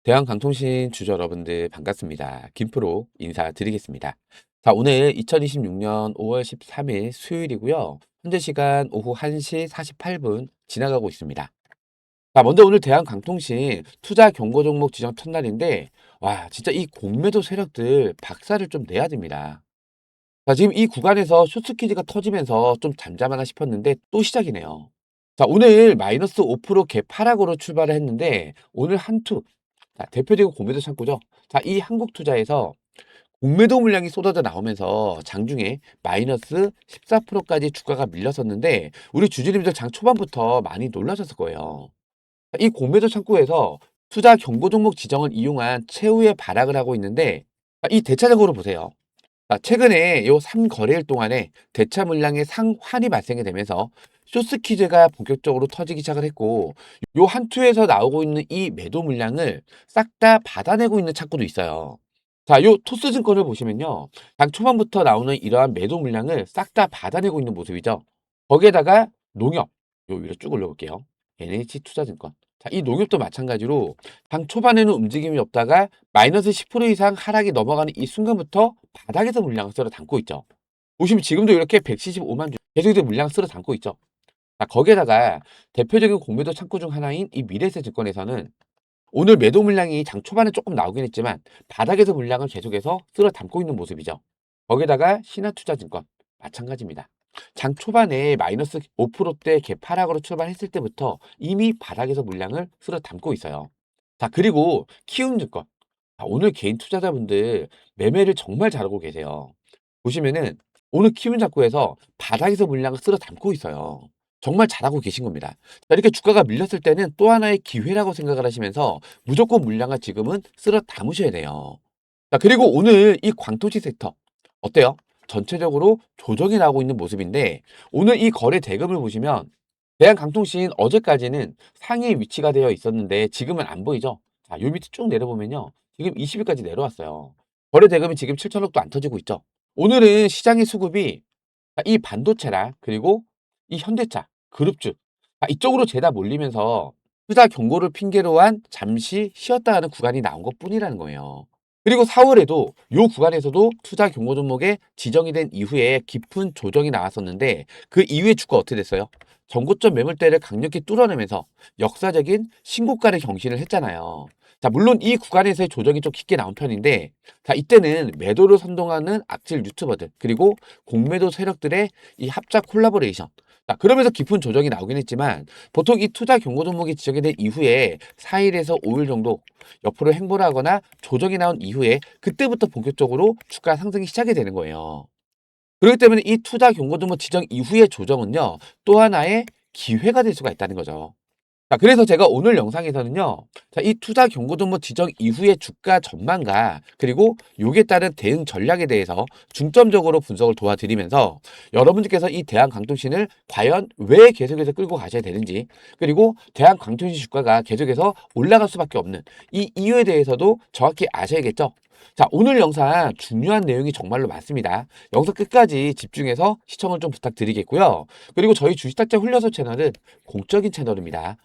대한강통신 주주 여러분들 반갑습니다. 김프로 인사드리겠습니다. 자, 오늘 2026년 5월 13일 수요일이고요. 현재 시간 오후 1시 48분 지나가고 있습니다. 자, 먼저 오늘 대한강통신 투자 경고 종목 지정 첫날인데, 와, 진짜 이 공매도 세력들 박살을 좀 내야 됩니다. 자, 지금 이 구간에서 쇼트키즈가 터지면서 좀 잠잠하나 싶었는데 또 시작이네요. 자, 오늘 마이너스 5% 갭 하락으로 출발을 했는데, 오늘 한투 자, 대표적인 공매도 창구죠. 자, 이 한국투자에서 공매도 물량이 쏟아져 나오면서 장중에 마이너스 14%까지 주가가 밀렸었는데 우리 주주님들 장 초반부터 많이 놀라셨을 거예요. 자, 이 공매도 창구에서 투자 경고 종목 지정을 이용한 최후의 발악을 하고 있는데 자, 이 대차적으로 보세요. 자, 최근에 요 3거래일 동안에 대차 물량의 상환이 발생이 되면서 쇼스퀴즈가 본격적으로 터지기 시작을 했고 요 한 투에서 나오고 있는 이 매도 물량을 싹 다 받아내고 있는 창구도 있어요. 자, 요 토스증권을 보시면요. 장 초반부터 나오는 이러한 매도 물량을 싹 다 받아내고 있는 모습이죠. 거기에다가 농협, 요 위로 쭉 올려볼게요. NH투자증권. 자, 이 농협도 마찬가지로 장 초반에는 움직임이 없다가 마이너스 10% 이상 하락이 넘어가는 이 순간부터 바닥에서 물량을 쓸어 담고 있죠. 보시면 지금도 이렇게 175만 주 계속해서 물량을 쓸어 담고 있죠. 자, 거기에다가 대표적인 공매도 창구 중 하나인 이 미래에셋증권에서는 오늘 매도 물량이 장 초반에 조금 나오긴 했지만 바닥에서 물량을 계속해서 쓸어 담고 있는 모습이죠. 거기에다가 신한투자증권 마찬가지입니다. 장 초반에 마이너스 5%대 개파락으로 출발했을 때부터 이미 바닥에서 물량을 쓸어 담고 있어요. 자, 그리고 키움증권. 자, 오늘 개인 투자자분들 매매를 정말 잘하고 계세요. 보시면은 오늘 키움잡고에서 바닥에서 물량을 쓸어 담고 있어요. 정말 잘하고 계신 겁니다. 자, 이렇게 주가가 밀렸을 때는 또 하나의 기회라고 생각을 하시면서 무조건 물량을 지금은 쓸어 담으셔야 돼요. 자, 그리고 오늘 이 광토지 섹터 어때요? 전체적으로 조정이 나오고 있는 모습인데 오늘 이 거래 대금을 보시면 대한강통신 어제까지는 상위에 위치가 되어 있었는데 지금은 안 보이죠? 자, 요 밑에 쭉 내려보면요. 지금 20일까지 내려왔어요. 거래 대금이 지금 7천억도 안 터지고 있죠. 오늘은 시장의 수급이 이 반도체랑 그리고 이 현대차, 그룹주 이쪽으로 죄다 몰리면서 투자 경고를 핑계로 한 잠시 쉬었다 하는 구간이 나온 것뿐이라는 거예요. 그리고 4월에도 요 구간에서도 투자 경고 종목에 지정이 된 이후에 깊은 조정이 나왔었는데 그 이후에 주가 어떻게 됐어요? 전고점 매물대를 강력히 뚫어내면서 역사적인 신고가를 경신을 했잖아요. 자, 물론 이 구간에서의 조정이 좀 깊게 나온 편인데 자, 이때는 매도를 선동하는 악질 유튜버들 그리고 공매도 세력들의 이 합작 콜라보레이션 자, 그러면서 깊은 조정이 나오긴 했지만 보통 이 투자 경고 종목이 지정이 된 이후에 4일에서 5일 정도 옆으로 행보를 하거나 조정이 나온 이후에 그때부터 본격적으로 주가 상승이 시작이 되는 거예요. 그렇기 때문에 이 투자 경고 종목 지정 이후의 조정은요, 또 하나의 기회가 될 수가 있다는 거죠. 자, 그래서 제가 오늘 영상에서는요. 자, 이 투자 경고 종목 지정 이후의 주가 전망과 그리고 요에 따른 대응 전략에 대해서 중점적으로 분석을 도와드리면서 여러분들께서 이 대한강통신을 과연 왜 계속해서 끌고 가셔야 되는지 그리고 대한강통신 주가가 계속해서 올라갈 수밖에 없는 이 이유에 대해서도 정확히 아셔야겠죠. 자, 오늘 영상 중요한 내용이 정말로 많습니다. 영상 끝까지 집중해서 시청을 좀 부탁드리겠고요. 그리고 저희 주식탁자 훈련소 채널은 공적인 채널입니다.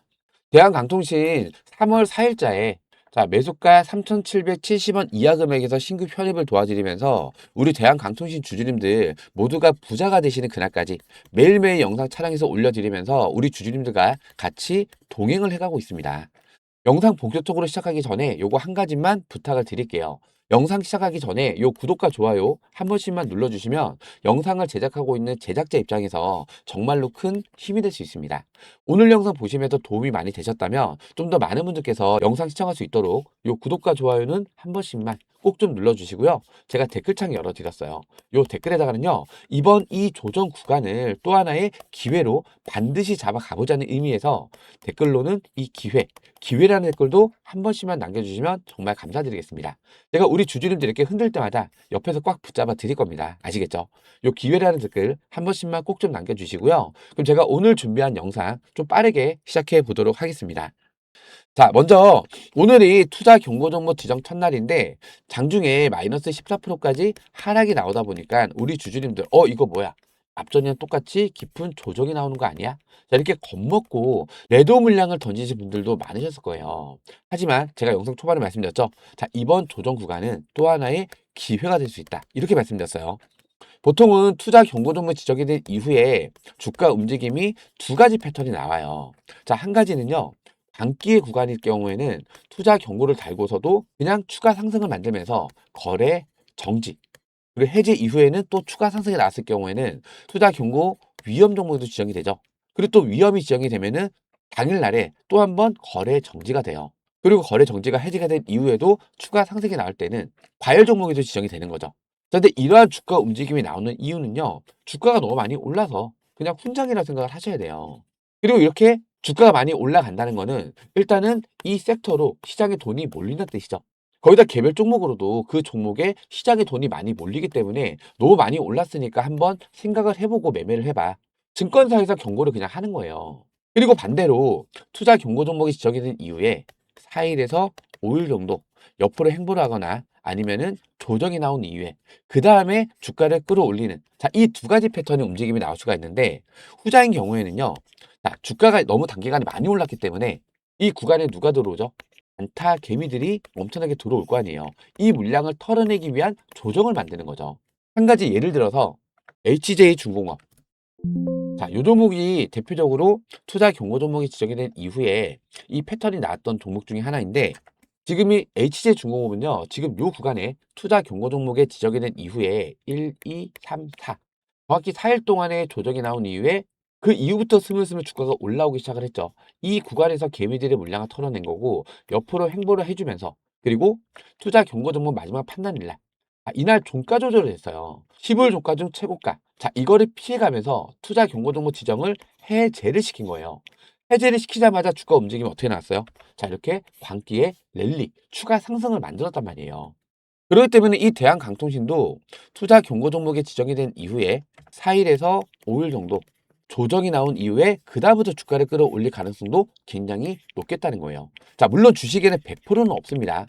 대한강통신 3월 4일자에 자, 매수가 3,770원 이하 금액에서 신규 편입을 도와드리면서 우리 대한강통신 주주님들 모두가 부자가 되시는 그날까지 매일매일 영상 촬영해서 올려드리면서 우리 주주님들과 같이 동행을 해가고 있습니다. 영상 본격적으로 시작하기 전에 요거 한 가지만 부탁을 드릴게요. 영상 시작하기 전에 요 구독과 좋아요 한 번씩만 눌러주시면 영상을 제작하고 있는 제작자 입장에서 정말로 큰 힘이 될 수 있습니다. 오늘 영상 보시면서 도움이 많이 되셨다면 좀 더 많은 분들께서 영상 시청할 수 있도록 요 구독과 좋아요는 한 번씩만 꼭 좀 눌러주시고요. 제가 댓글창 열어드렸어요. 요 댓글에다가는요. 이번 이 조정 구간을 또 하나의 기회로 반드시 잡아가보자는 의미에서 댓글로는 이 기회라는 댓글도 한 번씩만 남겨주시면 정말 감사드리겠습니다. 제가 우리 주주님들 이렇게 흔들 때마다 옆에서 꽉 붙잡아 드릴 겁니다. 아시겠죠? 요 기회라는 댓글 한 번씩만 꼭 좀 남겨주시고요. 그럼 제가 오늘 준비한 영상 좀 빠르게 시작해 보도록 하겠습니다. 자, 먼저 오늘이 투자 경고 종목 지정 첫날인데 장중에 마이너스 14%까지 하락이 나오다 보니까 우리 주주님들 이거 뭐야? 앞전이랑 똑같이 깊은 조정이 나오는 거 아니야? 자, 이렇게 겁먹고 매도 물량을 던지신 분들도 많으셨을 거예요. 하지만 제가 영상 초반에 말씀드렸죠. 자, 이번 조정 구간은 또 하나의 기회가 될 수 있다. 이렇게 말씀드렸어요. 보통은 투자 경고 종목 지적이 된 이후에 주가 움직임이 두 가지 패턴이 나와요. 자, 한 가지는요. 단기의 구간일 경우에는 투자 경고를 달고서도 그냥 추가 상승을 만들면서 거래 정지. 그리고 해제 이후에는 또 추가 상승이 나왔을 경우에는 투자 경고 위험 종목도 지정이 되죠. 그리고 또 위험이 지정이 되면은 당일날에 또 한 번 거래 정지가 돼요. 그리고 거래 정지가 해제가 된 이후에도 추가 상승이 나올 때는 과열 종목에도 지정이 되는 거죠. 그런데 이러한 주가 움직임이 나오는 이유는요. 주가가 너무 많이 올라서 그냥 훈장이라 생각을 하셔야 돼요. 그리고 이렇게 주가가 많이 올라간다는 거는 일단은 이 섹터로 시장에 돈이 몰리는 뜻이죠. 거기다 개별 종목으로도 그 종목에 시장에 돈이 많이 몰리기 때문에 너무 많이 올랐으니까 한번 생각을 해보고 매매를 해봐. 증권사에서 경고를 그냥 하는 거예요. 그리고 반대로 투자 경고 종목이 지정이 된 이후에 4일에서 5일 정도 옆으로 행보를 하거나 아니면은 조정이 나온 이후에 그 다음에 주가를 끌어올리는 자, 이 두 가지 패턴의 움직임이 나올 수가 있는데 후자인 경우에는요. 자, 주가가 너무 단기간에 많이 올랐기 때문에 이 구간에 누가 들어오죠? 안타 개미들이 엄청나게 들어올 거 아니에요. 이 물량을 털어내기 위한 조정을 만드는 거죠. 한 가지 예를 들어서 HJ중공업. 자, 요 종목이 대표적으로 투자 경고 종목이 지정이 된 이후에 이 패턴이 나왔던 종목 중에 하나인데 지금 이 HJ중공업은요. 지금 요 구간에 투자 경고 종목에 지정이 된 이후에 1, 2, 3, 4 정확히 4일 동안의 조정이 나온 이후에 그 이후부터 스물스물 주가가 올라오기 시작을 했죠. 이 구간에서 개미들의 물량을 털어낸 거고 옆으로 행보를 해주면서 그리고 투자 경고 종목 마지막 판단일 날 이날 종가 조절을 했어요. 10월 종가 중 최고가. 자, 이거를 피해가면서 투자 경고 종목 지정을 해제를 시킨 거예요. 해제를 시키자마자 주가 움직임이 어떻게 나왔어요? 자, 이렇게 광기의 랠리, 추가 상승을 만들었단 말이에요. 그렇기 때문에 이 대한강통신도 투자 경고 종목에 지정이 된 이후에 4일에서 5일 정도 조정이 나온 이후에 그다음부터 주가를 끌어올릴 가능성도 굉장히 높겠다는 거예요. 자, 물론 주식에는 100%는 없습니다.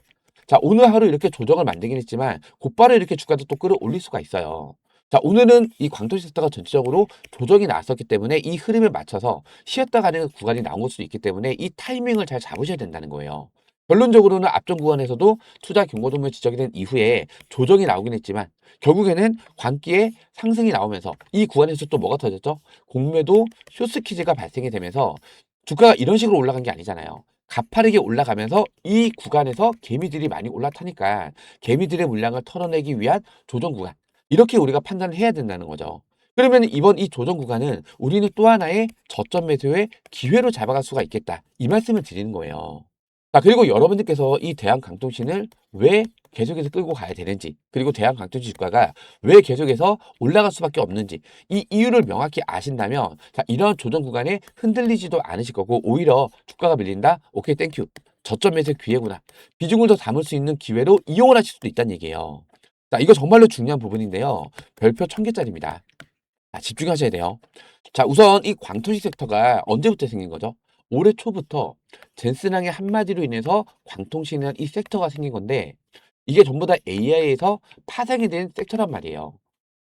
자, 오늘 하루 이렇게 조정을 만들긴 했지만 곧바로 이렇게 주가도 또 끌어올릴 수가 있어요. 자, 오늘은 이 광통신 섹터가 전체적으로 조정이 나왔었기 때문에 이 흐름에 맞춰서 쉬었다 가는 구간이 나온 걸 수도 있기 때문에 이 타이밍을 잘 잡으셔야 된다는 거예요. 결론적으로는 앞전 구간에서도 투자 경고도면 지적이 된 이후에 조정이 나오긴 했지만 결국에는 광기에 상승이 나오면서 이 구간에서 또 뭐가 터졌죠? 공매도 쇼스퀴즈가 발생이 되면서 주가가 이런 식으로 올라간 게 아니잖아요. 가파르게 올라가면서 이 구간에서 개미들이 많이 올라타니까 개미들의 물량을 털어내기 위한 조정 구간. 이렇게 우리가 판단을 해야 된다는 거죠. 그러면 이번 이 조정 구간은 우리는 또 하나의 저점 매수의 기회로 잡아갈 수가 있겠다. 이 말씀을 드리는 거예요. 자, 그리고 여러분들께서 이 대한강통신을 왜 계속해서 끌고 가야 되는지, 그리고 대한강통신 주가가 왜 계속해서 올라갈 수밖에 없는지, 이 이유를 명확히 아신다면, 자, 이런 조정 구간에 흔들리지도 않으실 거고, 오히려 주가가 밀린다? 오케이, 땡큐. 저점 매수 기회구나. 비중을 더 담을 수 있는 기회로 이용을 하실 수도 있다는 얘기예요. 자, 이거 정말로 중요한 부분인데요. 별표 1000개짜리입니다. 자, 집중하셔야 돼요. 자, 우선 이 광통식 섹터가 언제부터 생긴 거죠? 올해 초부터 젠슨항의 한마디로 인해서 광통신이라는 이 섹터가 생긴 건데 이게 전부 다 AI에서 파생이 된 섹터란 말이에요.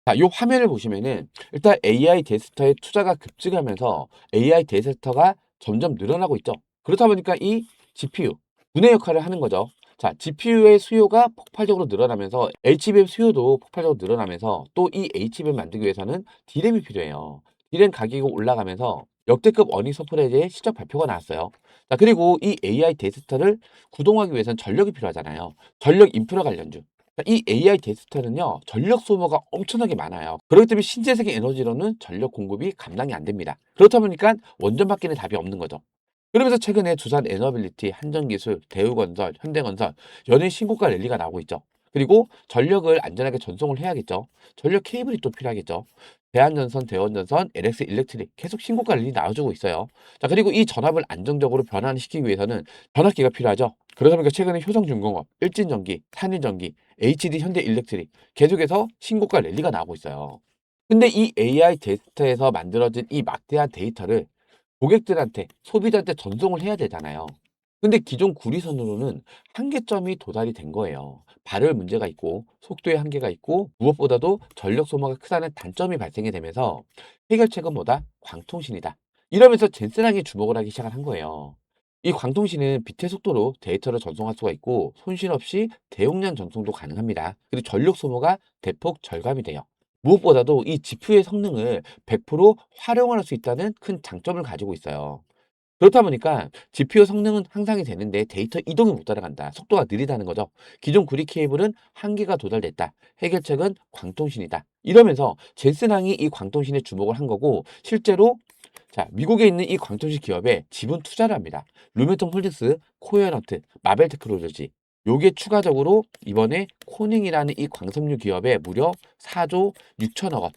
자, 이 화면을 보시면은 일단 AI 데이터의 투자가 급증하면서 AI 데이터가 점점 늘어나고 있죠. 그렇다 보니까 이 GPU, 분해 역할을 하는 거죠. 자, GPU의 수요가 폭발적으로 늘어나면서 HBM 수요도 폭발적으로 늘어나면서 또 이 HBM 만들기 위해서는 D램이 필요해요. D램 가격이 올라가면서 역대급 어닝 서프라이즈의 실적 발표가 나왔어요. 자, 그리고 이 AI 데이터를 구동하기 위해서는 전력이 필요하잖아요. 전력 인프라 관련주. 이 AI 데이터는요, 전력 소모가 엄청나게 많아요. 그렇기 때문에 신재생의 에너지로는 전력 공급이 감당이 안 됩니다. 그렇다 보니까 원전 밖에는 답이 없는 거죠. 그러면서 최근에 두산 에너빌리티, 한전기술, 대우건설, 현대건설 연일 신고가 랠리가 나오고 있죠. 그리고 전력을 안전하게 전송을 해야겠죠. 전력 케이블이 또 필요하겠죠. 대한전선, 대원전선, LX 일렉트릭 계속 신고가 랠리 나와주고 있어요. 자, 그리고 이 전압을 안정적으로 변환시키기 위해서는 변압기가 필요하죠. 그러다 보니까 최근에 효성중공업, 일진전기, 산일전기, HD 현대일렉트릭 계속해서 신고가 랠리가 나오고 있어요. 근데 이 AI 데이터에서 만들어진 이 막대한 데이터를 고객들한테, 소비자한테 전송을 해야 되잖아요. 근데 기존 구리선으로는 한계점이 도달이 된 거예요. 발열 문제가 있고 속도에 한계가 있고 무엇보다도 전력 소모가 크다는 단점이 발생이 되면서 해결책은 뭐다? 광통신이다. 이러면서 젠슨하게 주목을 하기 시작을 한 거예요. 이 광통신은 빛의 속도로 데이터를 전송할 수가 있고 손실 없이 대용량 전송도 가능합니다. 그리고 전력 소모가 대폭 절감이 돼요. 무엇보다도 이 GPU의 성능을 100% 활용할 수 있다는 큰 장점을 가지고 있어요. 그렇다 보니까 GPU 성능은 향상이 되는데 데이터 이동이 못 따라간다. 속도가 느리다는 거죠. 기존 구리 케이블은 한계가 도달됐다. 해결책은 광통신이다. 이러면서 젠슨항이 이 광통신에 주목을 한 거고 실제로 자, 미국에 있는 이 광통신 기업에 지분 투자를 합니다. 루멘텀 홀딩스, 코에런트, 마벨 테크놀로지. 요게 추가적으로 이번에 코닝이라는 이 광섬유 기업에 무려 4조 6천억 원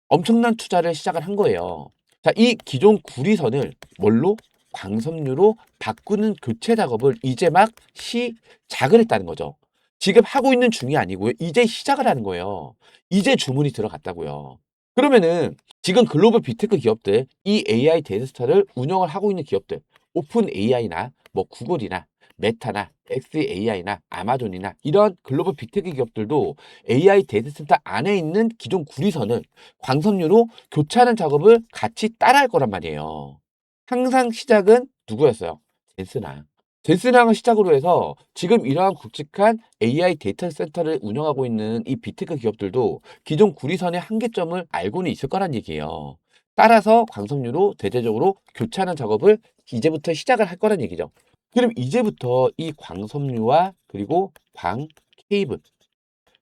엄청난 투자를 시작을 한 거예요. 자, 이 기존 구리선을 뭘로? 광섬유로 바꾸는 교체 작업을 이제 막 시작을 했다는 거죠. 지금 하고 있는 중이 아니고요. 이제 시작을 하는 거예요. 이제 주문이 들어갔다고요. 그러면은 지금 글로벌 빅테크 기업들, 이 AI 데이터스타를 운영을 하고 있는 기업들, 오픈 AI나 뭐 구글이나 메타나 XAI나 아마존이나 이런 글로벌 빅테크 기업들도 AI 데이터센터 안에 있는 기존 구리선을 광섬유로 교체하는 작업을 같이 따라할 거란 말이에요. 항상 시작은 누구였어요? 젠슨항. 젠슨항을 시작으로 해서 지금 이러한 굵직한 AI 데이터 센터를 운영하고 있는 이 빅테크 기업들도 기존 구리선의 한계점을 알고는 있을 거란 얘기예요. 따라서 광섬유로 대대적으로 교체하는 작업을 이제부터 시작을 할 거란 얘기죠. 그럼 이제부터 이 광섬유와 그리고 광 케이블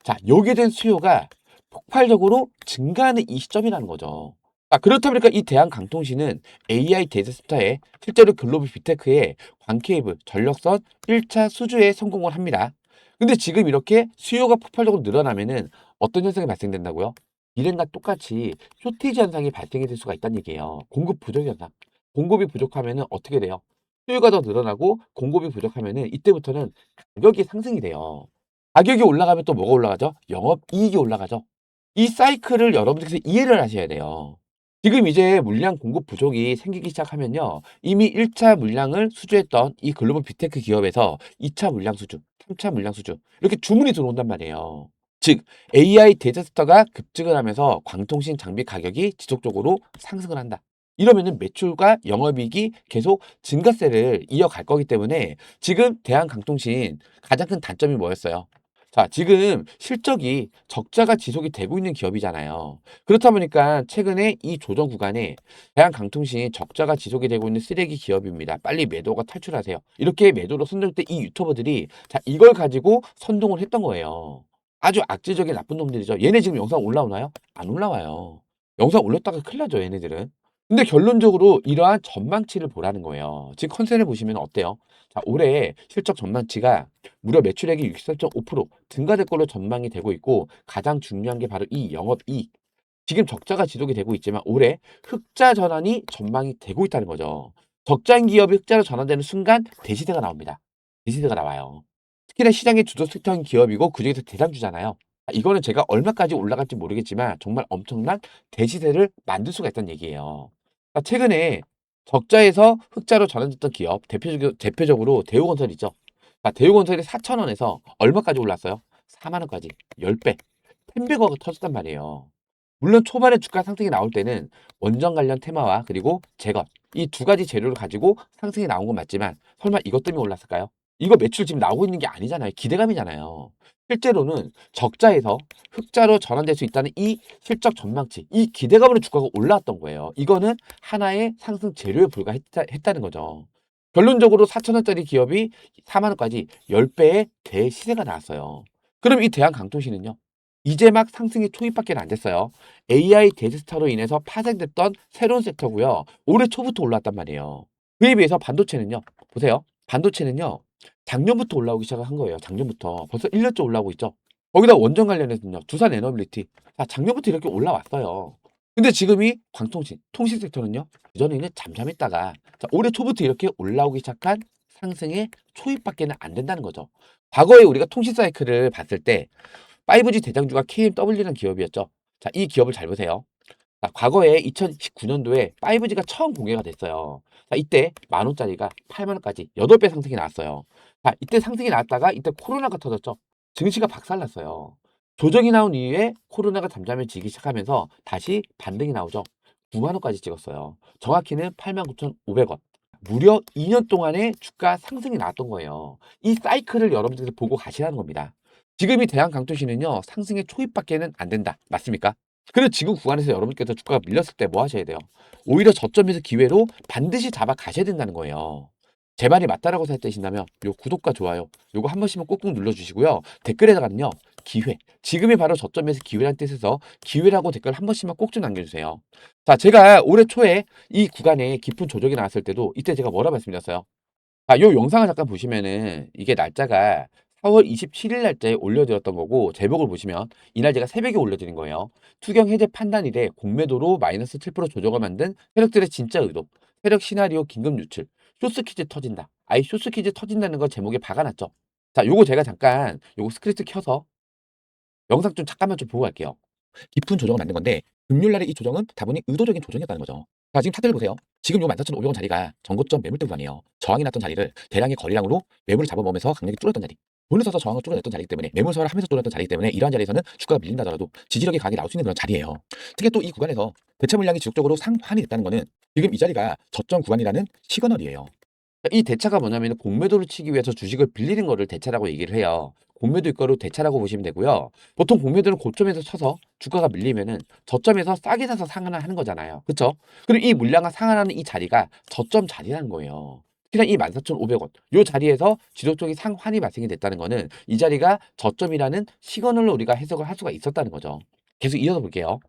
자, 여기에 대한 수요가 폭발적으로 증가하는 이 시점이라는 거죠. 아, 그렇다 보니까 이 대한강통시는 AI 데이터센터에 실제로 글로벌 빅테크의 광케이블, 전력선 1차 수주에 성공을 합니다. 근데 지금 이렇게 수요가 폭발적으로 늘어나면은 어떤 현상이 발생된다고요? 이랜과 똑같이 쇼티지 현상이 발생이 될 수가 있다는 얘기예요. 공급 부족 현상. 공급이 부족하면은 어떻게 돼요? 수요가 더 늘어나고 공급이 부족하면은 이때부터는 가격이 상승이 돼요. 가격이 올라가면 또 뭐가 올라가죠? 영업이익이 올라가죠. 이 사이클을 여러분들께서 이해를 하셔야 돼요. 지금 이제 물량 공급 부족이 생기기 시작하면요. 이미 1차 물량을 수주했던 이 글로벌 빅테크 기업에서 2차 물량 수주, 3차 물량 수주 이렇게 주문이 들어온단 말이에요. 즉 AI 데이터센터가 급증을 하면서 광통신 장비 가격이 지속적으로 상승을 한다. 이러면은 매출과 영업이익이 계속 증가세를 이어갈 거기 때문에 지금 대한강통신 가장 큰 단점이 뭐였어요? 자, 지금 실적이 적자가 지속이 되고 있는 기업이잖아요. 그렇다 보니까 최근에 이 조정 구간에 대한강통신이 적자가 지속이 되고 있는 쓰레기 기업입니다. 빨리 매도가 탈출하세요. 이렇게 매도로 선정 때 이 유튜버들이 자, 이걸 가지고 선동을 했던 거예요. 아주 악질적인 나쁜 놈들이죠. 얘네 지금 영상 올라오나요? 안 올라와요. 영상 올렸다가 큰일 나죠, 얘네들은. 근데 결론적으로 이러한 전망치를 보라는 거예요. 지금 컨셉을 보시면 어때요? 자, 올해 실적 전망치가 무려 매출액이 63.5% 증가될 걸로 전망이 되고 있고 가장 중요한 게 바로 이 영업이익. 지금 적자가 지속이 되고 있지만 올해 흑자 전환이 전망이 되고 있다는 거죠. 적자인 기업이 흑자로 전환되는 순간 대시세가 나옵니다. 대시세가 나와요. 특히나 시장의 주도 섹터인 기업이고 그중에서 대장주잖아요. 이거는 제가 얼마까지 올라갈지 모르겠지만 정말 엄청난 대시세를 만들 수가 있다는 얘기예요. 최근에 적자에서 흑자로 전환됐던 기업 대표적으로 대우건설이죠. 대우건설이 4,000원에서 얼마까지 올랐어요? 4만 원까지 10배, 10배가 터졌단 말이에요. 물론 초반에 주가 상승이 나올 때는 원전 관련 테마와 그리고 재건 이 두 가지 재료를 가지고 상승이 나온 건 맞지만 설마 이것 때문에 올랐을까요? 이거 매출 지금 나오고 있는 게 아니잖아요. 기대감이잖아요. 실제로는 적자에서 흑자로 전환될 수 있다는 이 실적 전망치, 이 기대감으로 주가가 올라왔던 거예요. 이거는 하나의 상승 재료에 불과했다는 거죠. 결론적으로 4,000원짜리 기업이 4만 원까지 10배의 대시세가 나왔어요. 그럼 이 대한강통시는요? 이제 막 상승의 초입밖에 안 됐어요. AI 데이터스타로 인해서 파생됐던 새로운 섹터고요. 올해 초부터 올랐단 말이에요. 그에 비해서 반도체는요. 보세요. 반도체는요. 작년부터 올라오기 시작한 거예요. 작년부터. 벌써 1년째 올라오고 있죠. 거기다 원전 관련해서는요. 두산 에너빌리티. 자, 작년부터 이렇게 올라왔어요. 근데 지금이 광통신, 통신 섹터는요. 그전에는 잠잠했다가 자, 올해 초부터 이렇게 올라오기 시작한 상승의 초입밖에는 안 된다는 거죠. 과거에 우리가 통신 사이클을 봤을 때 5G 대장주가 KMW라는 기업이었죠. 자, 이 기업을 잘 보세요. 자, 과거에 2019년도에 5G가 처음 공개가 됐어요. 자, 이때 10,000원짜리가 80,000원까지 8배 상승이 나왔어요. 자, 이때 상승이 나왔다가 이때 코로나가 터졌죠. 증시가 박살났어요. 조정이 나온 이후에 코로나가 잠잠해지기 시작하면서 다시 반등이 나오죠. 90,000원까지 찍었어요. 정확히는 89,500원. 무려 2년 동안의 주가 상승이 나왔던 거예요. 이 사이클을 여러분들께서 보고 가시라는 겁니다. 지금이 대한강투시는요, 상승의 초입밖에는 안 된다. 맞습니까? 그래서 지금 구간에서 여러분께서 주가가 밀렸을 때 뭐 하셔야 돼요? 오히려 저점에서 기회로 반드시 잡아 가셔야 된다는 거예요. 제 말이 맞다라고 생각되신다면 요 구독과 좋아요 요거 한 번씩만 꾹꾹 눌러주시고요. 댓글에다가는요, 기회, 지금이 바로 저점에서 기회란 뜻에서 기회라고 댓글 한 번씩만 꼭 좀 남겨주세요. 자, 제가 올해 초에 이 구간에 깊은 조정이 나왔을 때도 이때 제가 뭐라 말씀드렸어요? 아, 요 영상을 잠깐 보시면은 이게 날짜가 4월 27일 날짜에 올려드렸던 거고, 제목을 보시면 이날 제가 새벽에 올려드린 거예요. 투경 해제 판단 이래 공매도로 마이너스 7% 조정을 만든 세력들의 진짜 의도, 세력 시나리오 긴급 유출, 쇼스퀴즈 터진다. 아이, 쇼스퀴즈 터진다는 거 제목에 박아놨죠. 자, 요거 제가 잠깐 요거 스크립트 켜서 영상 좀 잠깐만 좀 보고 갈게요. 깊은 조정을 만든 건데 금요일 날의 이 조정은 다분히 의도적인 조정이었다는 거죠. 자, 지금 차트를 보세요. 지금 요 14,500원 자리가 전고점 매물대 구간이에요. 저항이 났던 자리를 대량의 거래량으로 매물을 잡아먹으면서 강력히 뚫었던 자리. 돈을 써서 저항을 뚫어냈던 자리이기 때문에, 매물서를 하면서 뚫어냈던 자리이기 때문에 이러한 자리에서는 주가가 밀린다 하더라도 지지력이 강하게 나올 수 있는 그런 자리예요. 특히 또 이 구간에서 대체 물량이 지속적으로 상환이 됐다는 거는 지금 이 자리가 저점 구간이라는 시그널이에요. 이 대차가 뭐냐면 공매도를 치기 위해서 주식을 빌리는 거를 대차라고 얘기를 해요. 공매도 일거로 대차라고 보시면 되고요. 보통 공매도는 고점에서 쳐서 주가가 밀리면은 저점에서 싸게 사서 상한을 하는 거잖아요. 그렇죠? 그리고 이 물량을 상한하는 이 자리가 저점 자리라는 거예요. 특히나 이 14,500원 요 자리에서 지속적인 상환이 발생이 됐다는 거는 이 자리가 저점이라는 시그널로 우리가 해석을 할 수가 있었다는 거죠. 계속 이어서 볼게요.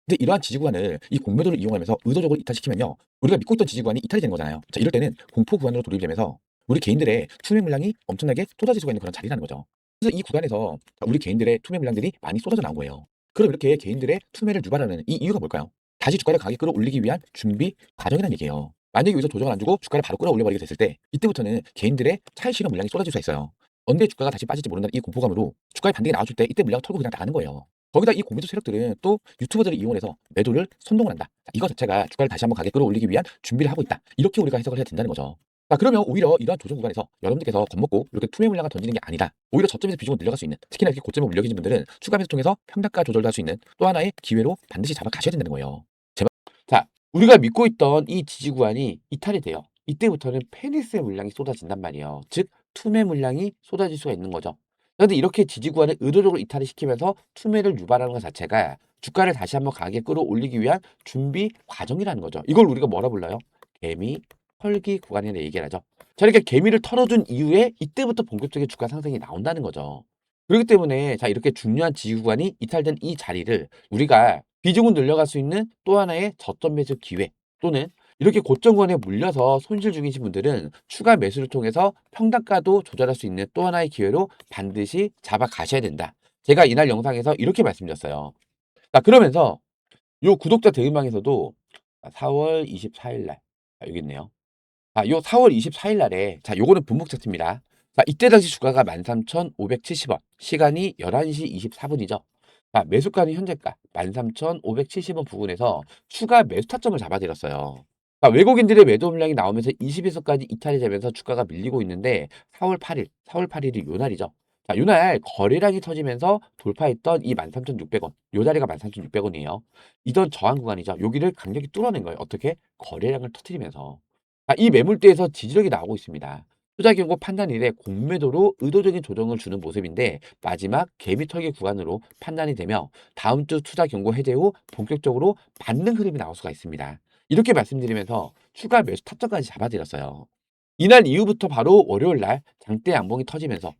근데 이러한 지지 구간을 이 공매도를 이용하면서 의도적으로 이탈시키면요, 우리가 믿고 있던 지지 구간이 이탈이 되는 거잖아요. 자, 이럴 때는 공포 구간으로 돌입되면서 우리 개인들의 투매 물량이 엄청나게 쏟아질 수가 있는 그런 자리라는 거죠. 그래서 이 구간에서 우리 개인들의 투매 물량들이 많이 쏟아져 나온 거예요. 그럼 이렇게 개인들의 투매를 유발하는 이 이유가 뭘까요? 다시 주가를 강하게 끌어올리기 위한 준비 과정이라는 얘기예요. 만약에 여기서 조정을 안 주고 주가를 바로 끌어올려버리게 됐을 때, 이때부터는 개인들의 차익 실현 물량이 쏟아질 수가 있어요. 언제 주가가 다시 빠질지 모른다는 이 공포감으로 주가의 반등이 나와줄 때 이때 물량을 털고 그냥 나가는 거예요. 거기다 이 공매도 세력들은 또 유튜버들을 이용해서 매도를 선동을 한다. 자, 이거 자체가 주가를 다시 한번 가게 끌어올리기 위한 준비를 하고 있다. 이렇게 우리가 해석을 해야 된다는 거죠. 자, 그러면 오히려 이러한 조정 구간에서 여러분들께서 겁먹고 이렇게 투매 물량을 던지는 게 아니다. 오히려 저점에서 비중을 늘려갈 수 있는, 특히나 이렇게 고점에 물려 계신 분들은 추가 매수 통해서 평단가 조절도 할 수 있는 또 하나의 기회로 반드시 잡아 가셔야 된다는 거예요. 제발. 자, 우리가 믿고 있던 이 지지 구간이 이탈이 돼요. 이때부터는 페니스의 물량이 쏟아진단 말이에요. 즉 투매 물량이 쏟아질 수가 있는 거죠. 그런데 이렇게 지지 구간을 의도적으로 이탈을 시키면서 투매를 유발하는 것 자체가 주가를 다시 한번 강하게 끌어올리기 위한 준비 과정이라는 거죠. 이걸 우리가 뭐라 불러요? 개미 털기 구간이라 얘기를 하죠. 자, 이렇게 개미를 털어준 이후에 이때부터 본격적인 주가 상승이 나온다는 거죠. 그렇기 때문에 자, 이렇게 중요한 지지 구간이 이탈된 이 자리를 우리가 비중을 늘려갈 수 있는 또 하나의 저점 매수 기회, 또는 이렇게 고점권에 물려서 손실 중이신 분들은 추가 매수를 통해서 평단가도 조절할 수 있는 또 하나의 기회로 반드시 잡아 가셔야 된다. 제가 이날 영상에서 이렇게 말씀드렸어요. 자, 그러면서 요 구독자 대응방에서도 4월 24일 날, 여기 있네요. 요 4월 24일 날에, 자, 요거는 분목 차트입니다. 자, 이때 당시 주가가 13,570원, 시간이 11시 24분이죠. 자, 매수가는 현재가 13,570원 부근에서 추가 매수 타점을 잡아드렸어요. 자, 외국인들의 매도 물량이 나오면서 20에서까지 이탈이 되면서 주가가 밀리고 있는데 4월 8일이 요 날이죠. 자, 요날 거래량이 터지면서 돌파했던 이 13,600원, 요 자리가 13,600원이에요. 이던 저항 구간이죠. 여기를 강력히 뚫어낸 거예요. 어떻게? 거래량을 터뜨리면서. 이 매물대에서 지지력이 나오고 있습니다. 투자 경고 판단 이래 공매도로 의도적인 조정을 주는 모습인데 마지막 개미 털기 구간으로 판단이 되며 다음 주 투자 경고 해제 후 본격적으로 받는 흐름이 나올 수가 있습니다. 이렇게 말씀드리면서 추가 매수 타점까지 잡아드렸어요. 이날 이후부터 바로 월요일 날 장대 양봉이 터지면서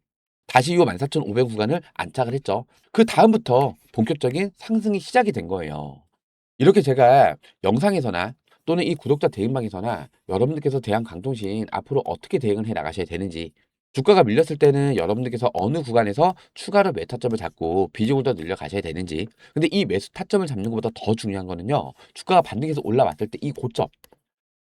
다시 이 14,500 구간을 안착을 했죠. 그 다음부터 본격적인 상승이 시작이 된 거예요. 이렇게 제가 영상에서나 또는 이 구독자 대응방에서나 여러분들께서 대한강통신 앞으로 어떻게 대응을 해 나가셔야 되는지, 주가가 밀렸을 때는 여러분들께서 어느 구간에서 추가로 매수 타점을 잡고 비중을 더 늘려 가셔야 되는지, 근데 이 매수 타점을 잡는 것보다 더 중요한 거는요, 주가가 반등해서 올라왔을 때 이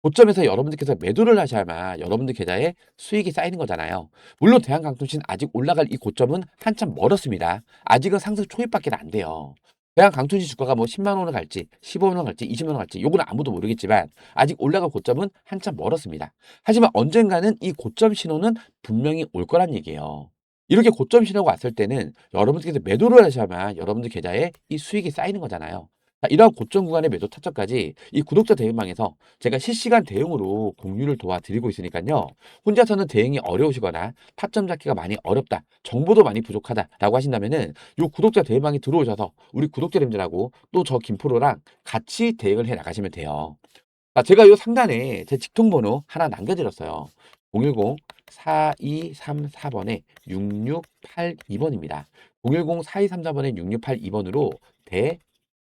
고점에서 여러분들께서 매도를 하셔야만 여러분들 계좌에 수익이 쌓이는 거잖아요. 물론 대한강통신 아직 올라갈 이 고점은 한참 멀었습니다. 아직은 상승 초입밖에 안 돼요. 대한 강투시 주가가 뭐 10만 원을 갈지 15만 원 갈지 20만 원 갈지 요거는 아무도 모르겠지만 아직 올라갈 고점은 한참 멀었습니다. 하지만 언젠가는 이 고점 신호는 분명히 올 거란 얘기예요. 이렇게 고점 신호가 왔을 때는 여러분들께서 매도를 하셔야만 여러분들 계좌에 이 수익이 쌓이는 거잖아요. 자, 이러한 고점 구간의 매도 타점까지 이 구독자 대응방에서 제가 실시간 대응으로 공유를 도와드리고 있으니까요. 혼자서는 대응이 어려우시거나 타점 잡기가 많이 어렵다, 정보도 많이 부족하다라고 하신다면은 요 구독자 대응방에 들어오셔서 우리 구독자님들하고 또 저 김프로랑 같이 대응을 해 나가시면 돼요. 아, 제가 요 상단에 제 직통번호 하나 남겨드렸어요. 010-4234번에 6682번입니다. 010-4234번에 6682번으로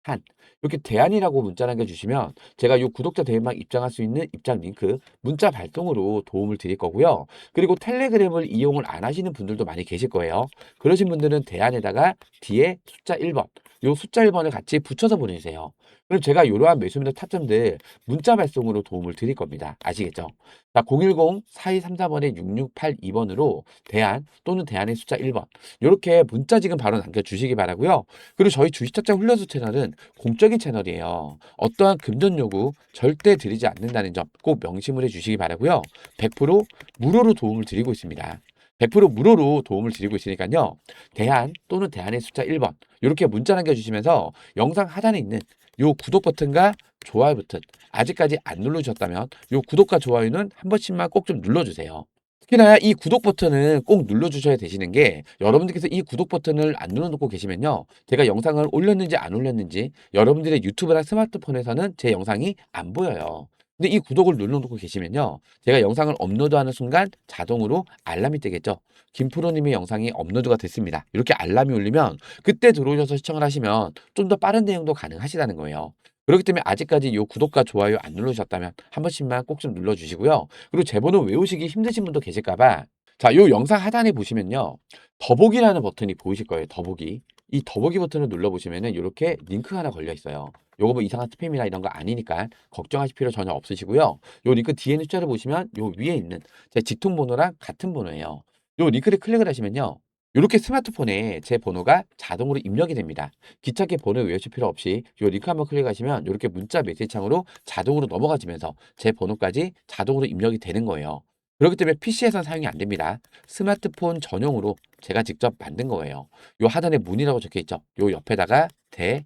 한 이렇게 대안이라고 문자 남겨주시면 제가 요 구독자 대응방 입장할 수 있는 입장 링크 문자 발송으로 도움을 드릴 거고요. 그리고 텔레그램을 이용을 안 하시는 분들도 많이 계실 거예요. 그러신 분들은 대안에다가 뒤에 숫자 1번, 요 숫자 1번을 같이 붙여서 보내주세요. 그럼 제가 이러한 매수매도 타점들 문자 발송으로 도움을 드릴 겁니다. 아시겠죠? 자, 010-4234번에 6682번으로 대안 또는 대안의 숫자 1번 이렇게 문자 지금 바로 남겨주시기 바라고요. 그리고 저희 주식탁장 훈련소 채널은 공적인 채널이에요. 어떠한 금전 요구 절대 드리지 않는다는 점 꼭 명심을 해주시기 바라고요. 100% 무료로 도움을 드리고 있습니다. 100% 무료로 도움을 드리고 있으니까요. 대안 또는 대안의 숫자 1번 이렇게 문자 남겨주시면서 영상 하단에 있는 요 구독 버튼과 좋아요 버튼 아직까지 안 눌러주셨다면 요 구독과 좋아요는 한 번씩만 꼭 좀 눌러주세요. 특히나 이 구독 버튼은 꼭 눌러주셔야 되시는 게 여러분들께서 이 구독 버튼을 안 눌러놓고 계시면요. 제가 영상을 올렸는지 안 올렸는지 여러분들의 유튜브나 스마트폰에서는 제 영상이 안 보여요. 근데 이 구독을 눌러놓고 계시면요. 제가 영상을 업로드하는 순간 자동으로 알람이 뜨겠죠. 김프로님의 영상이 업로드가 됐습니다. 이렇게 알람이 울리면 그때 들어오셔서 시청을 하시면 좀 더 빠른 내용도 가능하시다는 거예요. 그렇기 때문에 아직까지 이 구독과 좋아요 안 누르셨다면 한 번씩만 꼭 좀 눌러주시고요. 그리고 제 번호 외우시기 힘드신 분도 계실까 봐. 자, 요 영상 하단에 보시면요. 더보기라는 버튼이 보이실 거예요. 더보기. 이 더보기 버튼을 눌러보시면은 요렇게 링크가 하나 걸려 있어요. 요거 뭐 이상한 스팸이나 이런 거 아니니까 걱정하실 필요 전혀 없으시고요. 요 링크 뒤에 숫자를 보시면 요 위에 있는 제 직통 번호랑 같은 번호예요. 요 링크를 클릭을 하시면요. 요렇게 스마트폰에 제 번호가 자동으로 입력이 됩니다. 귀찮게 번호 외우실 필요 없이 요 링크 한번 클릭하시면 이렇게 문자 메시지 창으로 자동으로 넘어가지면서 제 번호까지 자동으로 입력이 되는 거예요. 그렇기 때문에 PC에선 사용이 안 됩니다. 스마트폰 전용으로 제가 직접 만든 거예요. 요 하단에 문이라고 적혀 있죠. 요 옆에다가 대한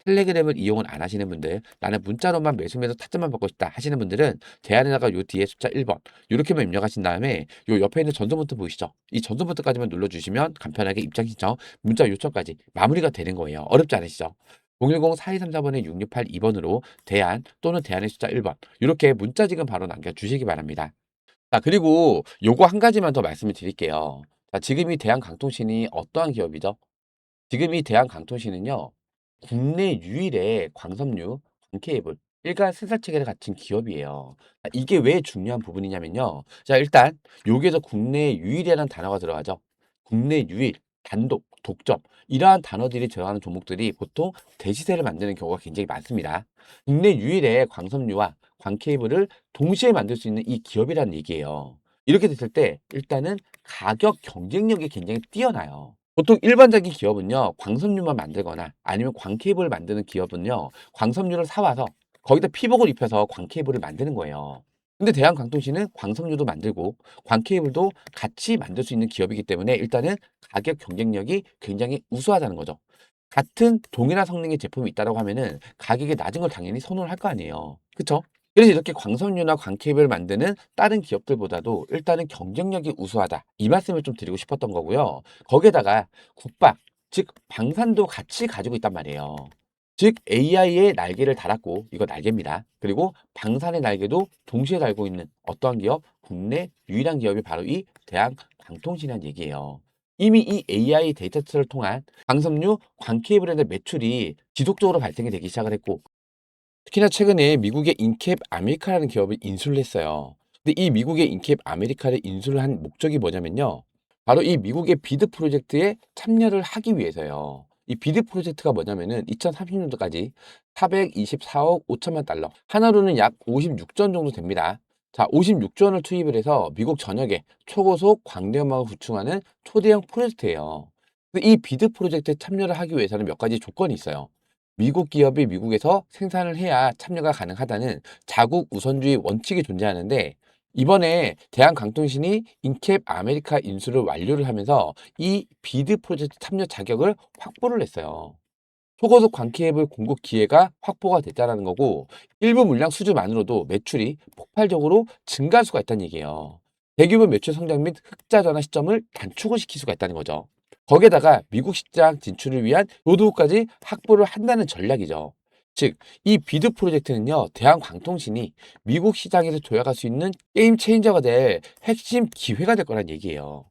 텔레그램을 이용을 안 하시는 분들, 나는 문자로만 매수매수 타점만 받고 싶다 하시는 분들은 대안에다가 요 뒤에 숫자 1번 이렇게만 입력하신 다음에 요 옆에 있는 전송 버튼 보이시죠? 이 전송 버튼까지만 눌러주시면 간편하게 입장 신청, 문자 요청까지 마무리가 되는 거예요. 어렵지 않으시죠? 010-4234번에 6682번으로 대안 또는 대안의 숫자 1번 이렇게 문자 지금 바로 남겨주시기 바랍니다. 자, 그리고 요거 한 가지만 더 말씀을 드릴게요. 자, 지금 이 대한강통신이 어떠한 기업이죠? 지금 이 대한강통신은요. 국내 유일의 광섬유, 광케이블, 일간 생산 체계를 갖춘 기업이에요. 이게 왜 중요한 부분이냐면요. 자, 일단 여기에서 국내 유일이라는 단어가 들어가죠. 국내 유일, 단독, 독점 이러한 단어들이 들어가는 종목들이 보통 대시세를 만드는 경우가 굉장히 많습니다. 국내 유일의 광섬유와 광케이블을 동시에 만들 수 있는 이 기업이라는 얘기예요. 이렇게 됐을 때 일단은 가격 경쟁력이 굉장히 뛰어나요. 보통 일반적인 기업은요, 광섬유만 만들거나 아니면 광케이블을 만드는 기업은요, 광섬유를 사와서 거기다 피복을 입혀서 광케이블을 만드는 거예요. 근데 대한광통신은 광섬유도 만들고 광케이블도 같이 만들 수 있는 기업이기 때문에 일단은 가격 경쟁력이 굉장히 우수하다는 거죠. 같은 동일한 성능의 제품이 있다고 하면은 가격이 낮은 걸 당연히 선호를 할 거 아니에요. 그쵸? 그래서 이렇게 광섬유나 광케이블을 만드는 다른 기업들보다도 일단은 경쟁력이 우수하다. 이 말씀을 좀 드리고 싶었던 거고요. 거기에다가 국방, 즉 방산도 같이 가지고 있단 말이에요. 즉 AI의 날개를 달았고 이거 날개입니다. 그리고 방산의 날개도 동시에 달고 있는 어떠한 기업? 국내 유일한 기업이 바로 이 대한광통신이라는 얘기예요. 이미 이 AI 데이터를 통한 광섬유, 광케이블의 매출이 지속적으로 발생이 되기 시작을 했고 특히나 최근에 미국의 인캡 아메리카라는 기업을 인수를 했어요. 근데 이 미국의 인캡 아메리카를 인수를 한 목적이 뭐냐면요. 바로 이 미국의 비드 프로젝트에 참여를 하기 위해서요. 이 비드 프로젝트가 뭐냐면은 2030년도까지 424억 5천만 달러, 하나로는 약 56조 원 정도 됩니다. 자, 56조 원을 투입을 해서 미국 전역에 초고속 광대연막을 구축하는 초대형 프로젝트예요. 이 비드 프로젝트에 참여를 하기 위해서는 몇 가지 조건이 있어요. 미국 기업이 미국에서 생산을 해야 참여가 가능하다는 자국 우선주의 원칙이 존재하는데, 이번에 대한강통신이 인캡 아메리카 인수를 완료를 하면서 이 비드 프로젝트 참여 자격을 확보를 했어요. 초고속 광기회불 공급 기회가 확보가 됐다는 거고, 일부 물량 수주만으로도 매출이 폭발적으로 증가할 수가 있다는 얘기예요. 대규모 매출 성장 및 흑자 전환 시점을 단축을 시킬 수가 있다는 거죠. 거기에다가 미국 시장 진출을 위한 로드까지 확보를 한다는 전략이죠. 즉, 이 비드 프로젝트는요, 대한광통신이 미국 시장에서 도약할 수 있는 게임 체인저가 될 핵심 기회가 될 거란 얘기예요.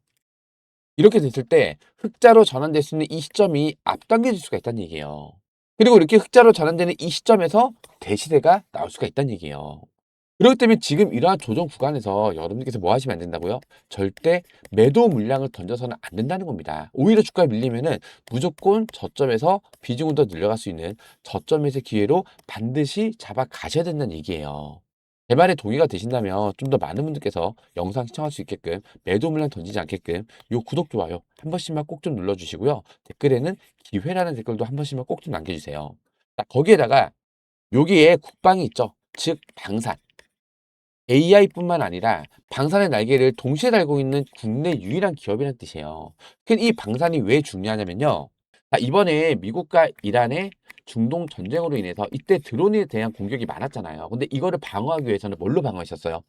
이렇게 됐을 때 흑자로 전환될 수 있는 이 시점이 앞당겨질 수가 있다는 얘기예요. 그리고 이렇게 흑자로 전환되는 이 시점에서 대시세가 나올 수가 있다는 얘기예요. 그렇기 때문에 지금 이러한 조정 구간에서 여러분들께서 뭐 하시면 안 된다고요? 절대 매도 물량을 던져서는 안 된다는 겁니다. 오히려 주가 밀리면은 무조건 저점에서 비중을 더 늘려갈 수 있는 저점에서 기회로 반드시 잡아 가셔야 된다는 얘기예요. 제 말에 동의가 되신다면 좀 더 많은 분들께서 영상 시청할 수 있게끔 매도 물량 던지지 않게끔 요 구독, 좋아요 한 번씩만 꼭 좀 눌러주시고요. 댓글에는 기회라는 댓글도 한 번씩만 꼭 좀 남겨주세요. 자, 거기에다가 여기에 국방이 있죠. 즉 방산. AI뿐만 아니라 방산의 날개를 동시에 달고 있는 국내 유일한 기업이라는 뜻이에요. 이 방산이 왜 중요하냐면요. 이번에 미국과 이란의 중동 전쟁으로 인해서 이때 드론에 대한 공격이 많았잖아요. 근데 이거를 방어하기 위해서는 뭘로 방어하셨어요?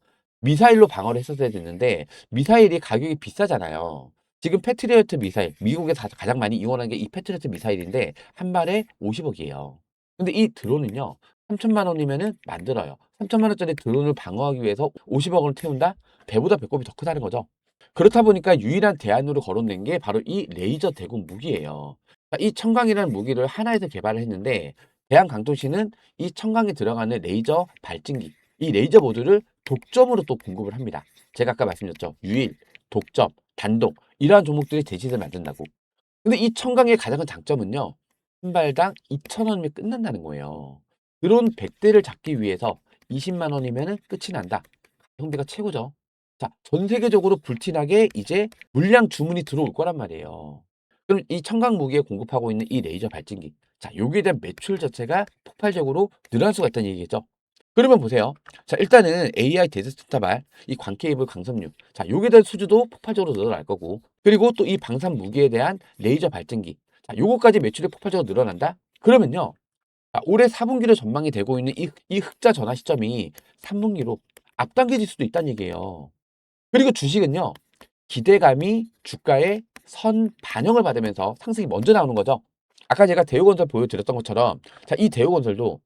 미사일로 방어를 했었어야 됐는데 미사일이 가격이 비싸잖아요. 지금 패트리어트 미사일, 미국에 가장 많이 이용하는 게 이 패트리어트 미사일인데 한 발에 50억이에요. 근데 이 드론은요. 3천만 원이면은 만들어요. 3천만 원짜리 드론을 방어하기 위해서 50억 원을 태운다? 배보다 배꼽이 더 크다는 거죠. 그렇다 보니까 유일한 대안으로 거론된 게 바로 이 레이저 대공 무기예요. 이 청강이라는 무기를 하나에서 개발을 했는데 대한강통시는 이 청강에 들어가는 레이저 발진기, 이 레이저 모듈을 독점으로 또 공급을 합니다. 제가 아까 말씀드렸죠. 유일, 독점, 단독 이러한 종목들이 대시를 만든다고. 근데 이 청강의 가장 큰 장점은요. 한 발당 2천 원이면 끝난다는 거예요. 드론 100대를 잡기 위해서 20만 원이면 끝이 난다. 가성비가 최고죠. 자, 전 세계적으로 불티나게 이제 물량 주문이 들어올 거란 말이에요. 그럼 이 청강 무기에 공급하고 있는 이 레이저 발진기. 자, 여기에 대한 매출 자체가 폭발적으로 늘어날 수가 있다는 얘기겠죠. 그러면 보세요. 자, 일단은 AI 데스스타발, 이 광케이블 강섬유. 자, 여기에 대한 수주도 폭발적으로 늘어날 거고. 그리고 또 이 방산 무기에 대한 레이저 발진기. 자, 요거까지 매출이 폭발적으로 늘어난다? 그러면요. 올해 4분기로 전망이 되고 있는 이 흑자 전환 시점이 3분기로 앞당겨질 수도 있다는 얘기예요. 그리고 주식은요. 기대감이 주가에 선 반영을 받으면서 상승이 먼저 나오는 거죠. 아까 제가 대우건설 보여드렸던 것처럼 자, 이 대우건설도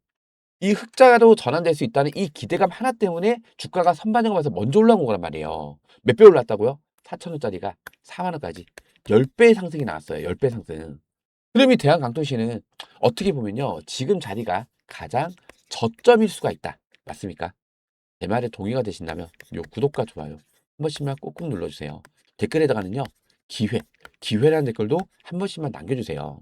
이 흑자로 전환될 수 있다는 이 기대감 하나 때문에 주가가 선반영을 받아서 먼저 올라온 거란 말이에요. 몇 배 올랐다고요? 4천 원짜리가 4만 원까지 10배 상승이 나왔어요. 10배 상승. 그럼 이 대한강통시는 어떻게 보면요. 지금 자리가 가장 저점일 수가 있다. 맞습니까? 제 말에 동의가 되신다면 요 구독과 좋아요 한 번씩만 꾹꾹 눌러주세요. 댓글에다가는요. 기회, 기회라는 댓글도 한 번씩만 남겨주세요.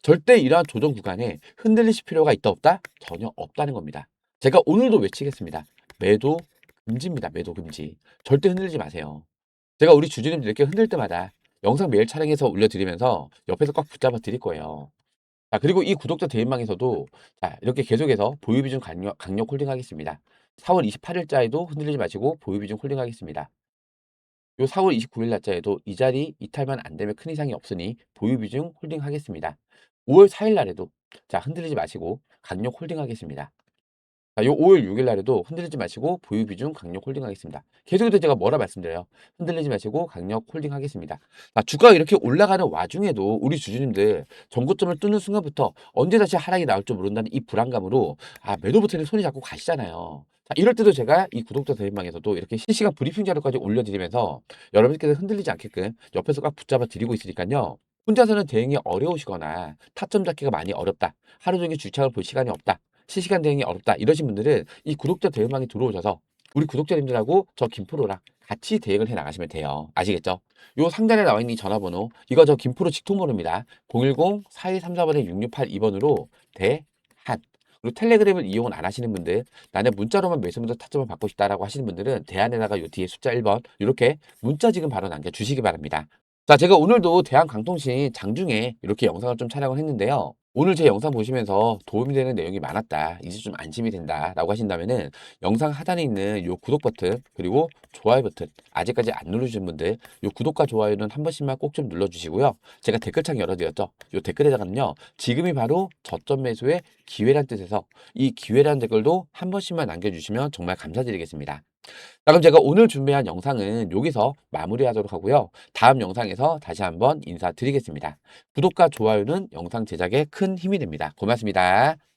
절대 이러한 조정 구간에 흔들리실 필요가 있다 없다? 전혀 없다는 겁니다. 제가 오늘도 외치겠습니다. 매도 금지입니다. 매도 금지. 절대 흔들리지 마세요. 제가 우리 주주님들 이렇게 흔들 때마다 영상 매일 촬영해서 올려드리면서 옆에서 꽉 붙잡아 드릴 거예요. 자, 그리고 이 구독자 대인방에서도 자, 이렇게 계속해서 보유비중 강력 홀딩하겠습니다. 4월 28일자에도 흔들리지 마시고 보유비중 홀딩하겠습니다. 요 4월 29일 날짜에도 이 자리 이탈만 안 되면 큰 이상이 없으니 보유비중 홀딩하겠습니다. 5월 4일 날에도 자, 흔들리지 마시고 강력 홀딩하겠습니다. 요 5월 6일 날에도 흔들리지 마시고 보유 비중 강력 홀딩하겠습니다. 계속해서 제가 뭐라 말씀드려요? 흔들리지 마시고 강력 홀딩하겠습니다. 주가가 이렇게 올라가는 와중에도 우리 주주님들 전고점을 뚫는 순간부터 언제 다시 하락이 나올지 모른다는 이 불안감으로 매도 버튼에 손이 자꾸 가시잖아요. 자, 이럴 때도 제가 이 구독자 대행방에서도 이렇게 실시간 브리핑 자료까지 올려드리면서 여러분께서 흔들리지 않게끔 옆에서 꽉 붙잡아 드리고 있으니까요. 혼자서는 대응이 어려우시거나 타점 잡기가 많이 어렵다. 하루 종일 주창을 볼 시간이 없다. 실시간 대응이 어렵다 이러신 분들은 이 구독자 대응방에 들어오셔서 우리 구독자님들하고 저 김프로랑 같이 대응을 해 나가시면 돼요. 아시겠죠? 요 상단에 나와 있는 이 전화번호 이거 저 김프로 직통번호입니다. 010-4234번에 6682번으로 대한 그리고 텔레그램을 이용을 안 하시는 분들 나는 문자로만 매수부터 타점을 받고 싶다라고 하시는 분들은 대안에다가 요 뒤에 숫자 1번 이렇게 문자 지금 바로 남겨주시기 바랍니다. 자, 제가 오늘도 대한강통신 장중에 이렇게 영상을 좀 촬영을 했는데요. 오늘 제 영상 보시면서 도움이 되는 내용이 많았다, 이제 좀 안심이 된다 라고 하신다면은 영상 하단에 있는 요 구독 버튼 그리고 좋아요 버튼 아직까지 안 누르신 분들 요 구독과 좋아요는 한 번씩만 꼭 좀 눌러주시고요. 제가 댓글창 열어드렸죠. 요 댓글에다가는요, 지금이 바로 저점 매수의 기회란 뜻에서 이 기회란 댓글도 한 번씩만 남겨주시면 정말 감사드리겠습니다. 자, 그럼 제가 오늘 준비한 영상은 여기서 마무리하도록 하고요. 다음 영상에서 다시 한번 인사드리겠습니다. 구독과 좋아요는 영상 제작에 큰 힘이 됩니다. 고맙습니다.